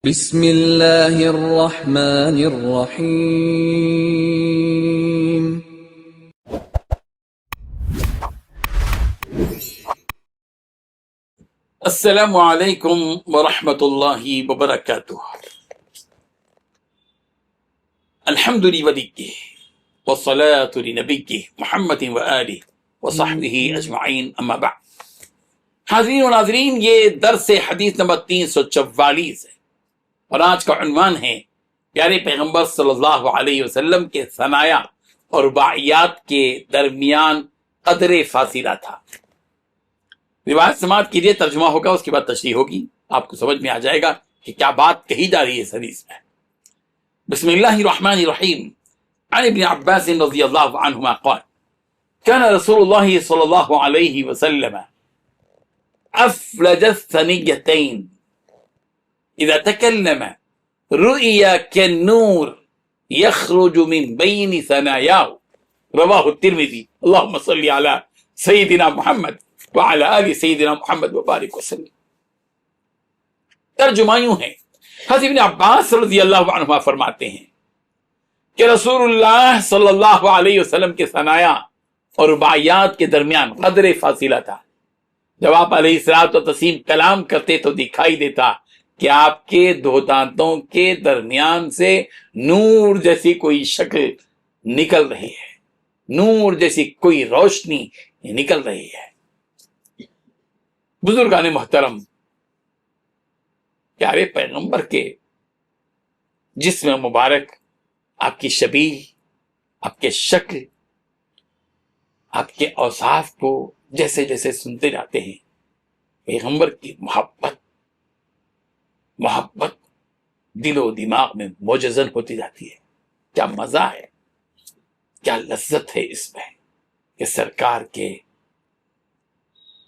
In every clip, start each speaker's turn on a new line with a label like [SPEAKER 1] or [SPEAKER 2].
[SPEAKER 1] بسم اللہ الرحمن الرحیم۔
[SPEAKER 2] السلام علیکم ورحمۃ اللہ وبرکاتہ۔ الحمد للہ والصلاۃ لنبیہ محمد وآلہ وصحبہ اجمعین، اما بعد۔ حاضرین و ناظرین، یہ درس حدیث نمبر 344 ہے، اور آج کا عنوان ہے پیارے پیغمبر صلی اللہ علیہ وسلم کے ثنایا اور رباعیات کے درمیان قدر فاصلہ تھا۔ روایت سماعت کیجیے، ترجمہ ہوگا، اس کے بعد تشریح ہوگی، آپ کو سمجھ میں آ جائے گا کہ کیا بات کہی جا رہی ہے اس حدیث میں۔ بسم اللہ الرحمن الرحیم۔ عن ابن عباس رضی اللہ عنہما قال كان رسول اللہ صلی اللہ علیہ وسلم افلج الثنیتین اذا تکلم رؤیا كالنور يخرج من بین ثنایاه، رواہ الترمذی۔ اللہم صلی علی سیدنا محمد وعلی آل سیدنا محمد وبارک وسلم۔ ترجمہ یوں ہے، حضرت ابن عباس رضی اللہ عنہما فرماتے ہیں کہ رسول اللہ صلی اللہ علیہ وسلم کے ثنایا اور رباعیات کے درمیان قدر فاصلہ تھا۔ جب آپ علیہ الصلوۃ والتسلیم کلام کرتے تو دکھائی دیتا کہ آپ کے دو دانتوں کے درمیان سے نور جیسی کوئی شکل نکل رہی ہے، نور جیسی کوئی روشنی نکل رہی ہے۔ بزرگان محترم، پیارے پیغمبر کے جسم مبارک، آپ کی شبیہ، آپ کے شکل، آپ کے اوصاف کو جیسے جیسے سنتے جاتے ہیں، پیغمبر کی محبت دل و دماغ میں موجزن ہوتی جاتی ہے۔ کیا مزہ ہے، کیا لذت ہے اس میں کہ سرکار کے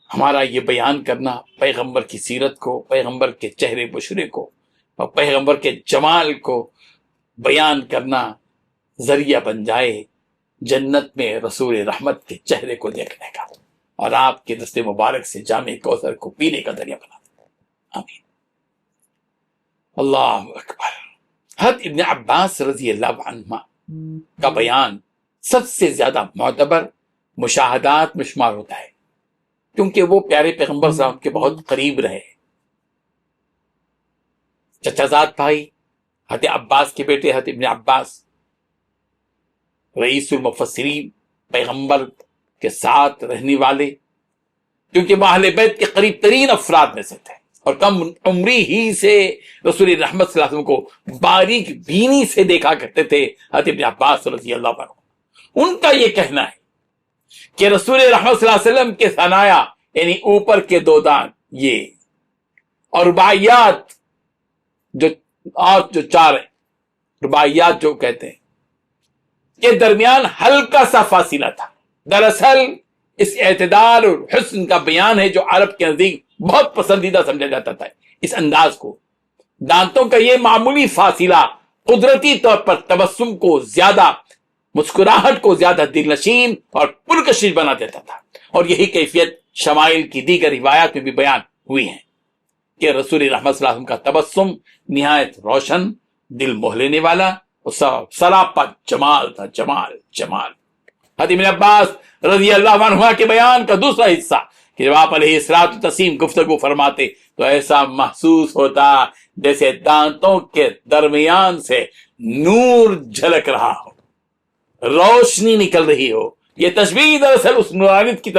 [SPEAKER 2] ہمارا یہ بیان کرنا، پیغمبر کی سیرت کو، پیغمبر کے چہرے بشرے کو اور پیغمبر کے جمال کو بیان کرنا ذریعہ بن جائے جنت میں رسول رحمت کے چہرے کو دیکھنے کا، اور آپ کے دست مبارک سے جام کوثر کو پینے کا ذریعہ بنا دے۔ آمین۔ اللہ اکبر۔ حضرت ابن عباس رضی اللہ عنہما کا بیان سب سے زیادہ معتبر مشاہدات میں شمار ہوتا ہے، کیونکہ وہ پیارے پیغمبر صاحب کے بہت قریب رہے۔ چچا زاد بھائی حضرت عباس کے بیٹے حضرت ابن عباس رئیس المفسرین، پیغمبر کے ساتھ رہنے والے، کیونکہ وہ اہل بیت کے قریب ترین افراد میں سے تھے، اور کم عمری ہی سے رسول رحمت صلی اللہ علیہ وسلم کو باریک بینی سے دیکھا کرتے تھے حضرت ابن عباس رضی اللہ عنہ۔ ان کا یہ کہنا ہے کہ رسول رحمت صلی اللہ علیہ وسلم کے ثنایا یعنی اوپر کے دو دانت یہ، اور رباعیات جو چار ہیں، رباعیات جو کہتے ہیں، کے درمیان ہلکا سا فاصلہ تھا۔ دراصل اس اعتدال اور حسن کا بیان ہے جو عرب کے نزدیک بہت پسندیدہ سمجھا جاتا تھا۔ اس انداز کو، دانتوں کا یہ معمولی فاصلہ قدرتی طور پر تبسم کو زیادہ، مسکراہٹ کو زیادہ دل نشین اور پرکشش بنا دیتا تھا، اور یہی کیفیت شمائل کی دیگر روایات میں بھی بیان ہوئی ہیں کہ رسول رحمت صلی اللہ علیہ وسلم کا تبسم نہایت روشن، دل موہ لینے والا، سراپا جمال تھا، جمال۔ حضرت ابن عباس رضی اللہ عنہ کے بیان کا دوسرا حصہ کہ جب آپ علیہ الصلوۃ والتسلیم گفتگو فرماتے تو ایسا محسوس ہوتا جیسے دانتوں کے درمیان سے نور جھلک رہا ہو، روشنی نکل رہی ہو۔ یہ تشبیہ دراصل اس نورانیت کی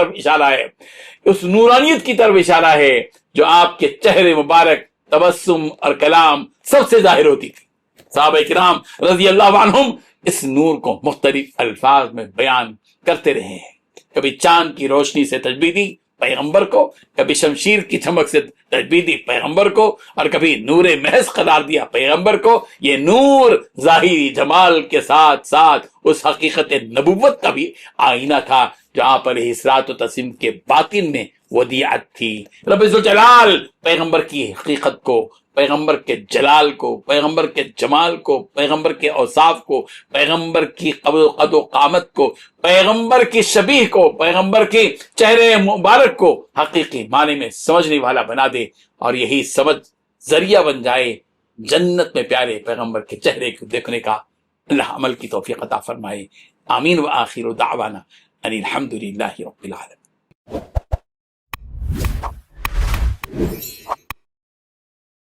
[SPEAKER 2] طرف اشارہ ہے جو آپ کے چہرے مبارک، تبسم اور کلام سب سے ظاہر ہوتی تھی۔ صحابہ کرام رضی اللہ عنہم اس نور کو مختلف الفاظ میں بیان کرتے رہے ہیں۔ کبھی چاند کی روشنی سے تشبیہ دی پیغمبر کو، کبھی شمشیر کی چمک سے تشبیہ دی پیغمبر کو، اور کبھی نور محض قرار دیا پیغمبر کو۔ یہ نور ظاہری جمال کے ساتھ ساتھ اس حقیقت نبوت کا بھی آئینہ تھا جو آپ علیہ الصلوۃ والتسلیم کے باطن میں ودیعت تھی۔ رب ذوالجلال پیغمبر کی حقیقت کو، پیغمبر کے جلال کو، پیغمبر کے جمال کو، پیغمبر کے اوصاف کو، پیغمبر کی قد و قامت کو، پیغمبر کی شبیہ کو، پیغمبر کے چہرے مبارک کو حقیقی معنی میں سمجھنے والا بنا دے، اور یہی سمجھ ذریعہ بن جائے جنت میں پیارے پیغمبر کے چہرے کو دیکھنے کا اللہ عمل کی توفیق عطا فرمائے. آمین. وآخر دعوانا ان الحمد للہ رب العالمین.